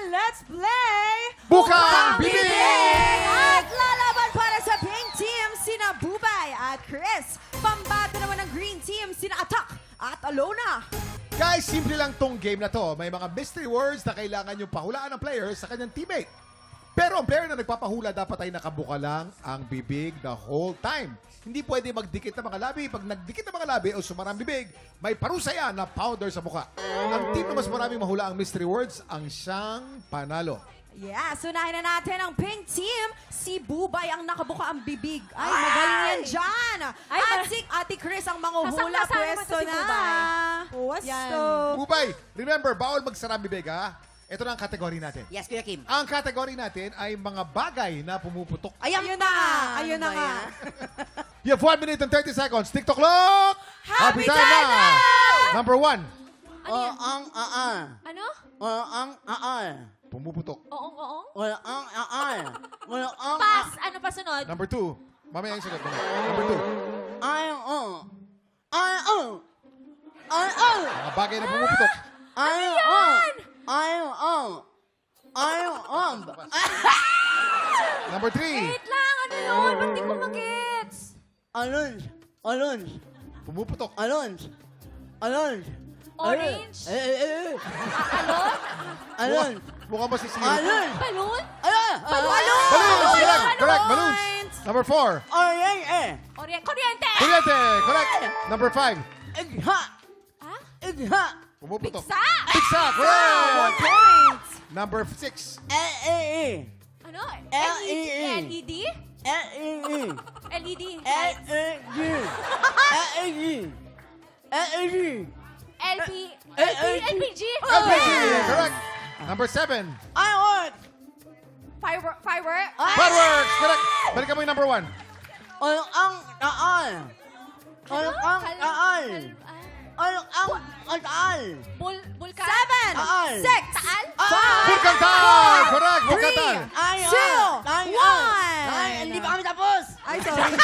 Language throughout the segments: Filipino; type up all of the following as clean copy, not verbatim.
let's play Bukang Bibig! At lalaban para sa Pink Team, sina Bubay at Chris. Pambata naman ng Green Team, sina Attack at Alona. Guys, simple lang tong game na to. May mga mystery words na kailangan yung pahulaan ng player sa kanyang teammate. Pero ang player na nagpapahula dapat ay nakabuka lang ang bibig the whole time. Hindi pwede magdikit ng mga labi. Pag nagdikit ng mga labi o sumarang bibig, may parusa yan na powder sa mukha. Ang team na mas maraming mahula ang mystery words ang siyang panalo. Yeah, so unahin na natin ang Pink Team. Si Bubay ang nakabuka ang bibig. Ay, magaling yan dyan. Ay, At si Ate Chris ang manguhula. Kasama Pwesto si na. Bubay. Pwesto. Bubay, remember, bawal magsara ang bibig, ha? Ito na ang kategory natin. Yes, Kuya Kim. Ang kategory natin ay mga bagay na pumuputok. Ayan Ayun pa. na nga, ayun Ano na ba nga. yan? You have 1 minute and 30 seconds. TikTok clock! Happy time time na! Number 1, Ang Ano? ang pumuputok. Oo. ang Pass. Ano pa sunod? Number 2, mamaya yung sagot. Number 2, mga bagay na pumuputok. Number 3, Wait lang. Ano yun? Ba't di ko mag-gets? pumuputok. Orange? Alon? Mukha ba si Siri? Balloon? Balloons! Correct, balloons. Number 4, Kuryente? kuryente. Correct. Number 5, Ha? pumuputok. Sa? Pizza. Correct. Points. Number 6, Ano? L-E-E. LED? LED? LP? LPG? LPG. Correct. Number 7, Firework? fireworks. Correct. Balikan mo yung number 1. Bulkan? 7, Taal. 6, Taal? 5, Bulkantal. Correct. Bulkantal. 2, 1. Hindi pa kami tapos. Ay, sorry.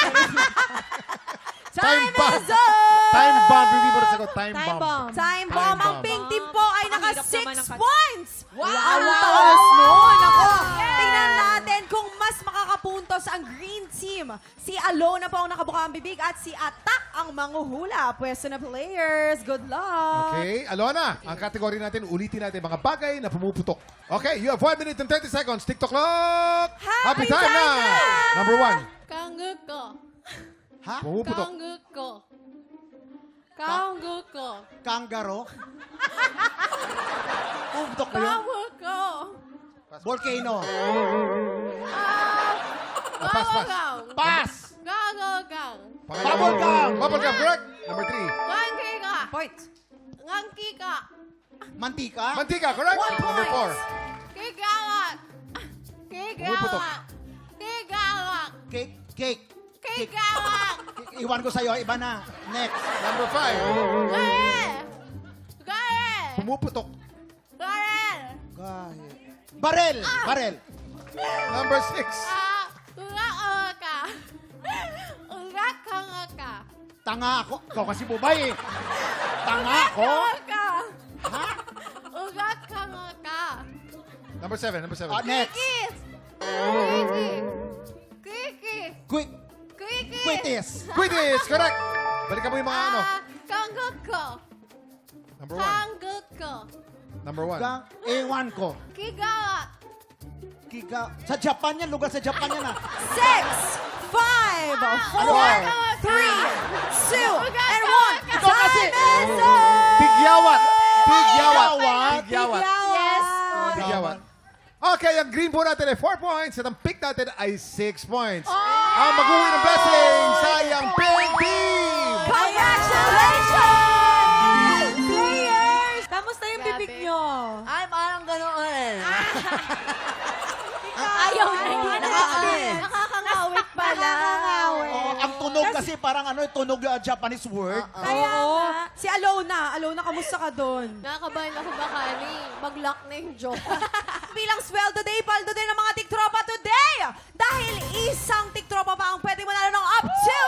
Time bomb. is up! Time bomb. Hindi mo nasagot. Time Time bomb. bomb. Time Time bomb. Ang bomb. Pink Team po ay naka Ang hirap 6 naman ng points. Wow! Ang taas nun. Ako. Tingnan natin kung mas makakapuntos ang Green Team. Si Alona po ang nakabuka ang bibig at si Attack ang manguhula. Pwesto na players. Good luck. Okay, Alona, ang kategory natin, ulitin natin mga bagay na pumuputok. Okay, you have 1 minute and 30 seconds. TikTok clock! Happy time time na! na! Number 1, Kangguk ko. pumuputok. Kangguk ko. Kangguk ko. Kanggaro. Pumutok ba yun? Kangguk ko. Volcano. Pass, pass. Pass. Gagagang. Bubblegum. Bubblegum, correct. Number 3, Ngangkika. Point. Ngangkika. Mantika. mantika, correct. 1 Number point. 4, Kigawat. Pumuputok. Kigawat. Cake. Kigawat. Iwan ko sa'yo. Iba na. Next. number 5, Gael. pumuputok. Gael. Barel. Number 6, Ungaka. Ungaka. Tanga ako. Ikaw kasi bubay eh. Tanga ako. Ungaka. Ungaka. number 7, Next. Kiss. Kiki. Kiki. Quitis. Quidditch, correct. Balikan mo yung mga ano. Kangguk ko. Number 1, Kangguk ko. number 1. Ewan ko. Kigawat. Sa Japan yan. Lugar sa Japan yan ah. 6, 5, 4, Ano? 3, 2, and 1. Ikaw kasi. Time is up! Pigyawat. Pigyawat. Yes. Pigyawat. Okay, ang green po natin ay 4 points at ang pink natin ay 6 points. Ang mag-uwi ng blessings ay ang pink team! Congratulations! Players! Kamusta yung Grabe. bibig nyo? Ay, parang ganoon. Ayaw na. Nakakawit. Nakakangawit pala. Ang tunog kasi parang tunog Japanese word. Kaya si Alona, kamusta ka doon? Nakakabahan ako baka mag-lock na yung joke. Bilang sweldo day, paldo din ng mga tiktropa today! Dahil isang tiktropa pa ang pwede manalo ng up to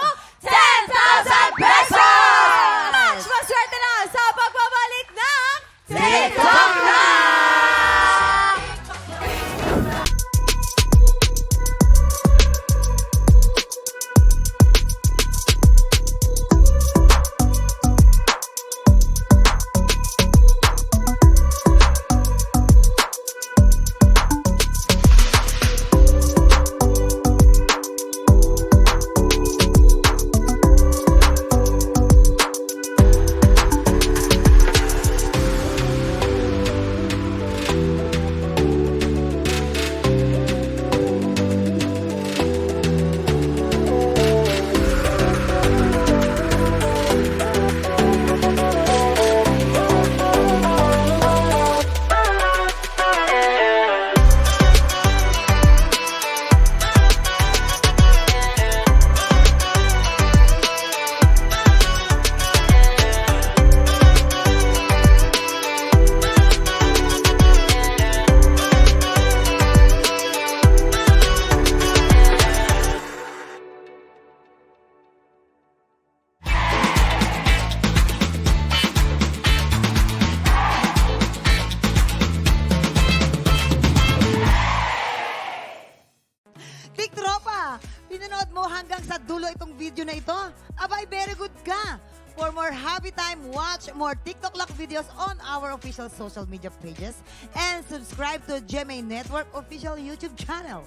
10,000 pesos! Much maswerte na sa pagbabalik ng TikTok Rock! sa dulo itong video na ito? Abay, very good ka! For more Happy Time, watch more TikTok Lock videos on our official social media pages and subscribe to GMA Network official YouTube channel.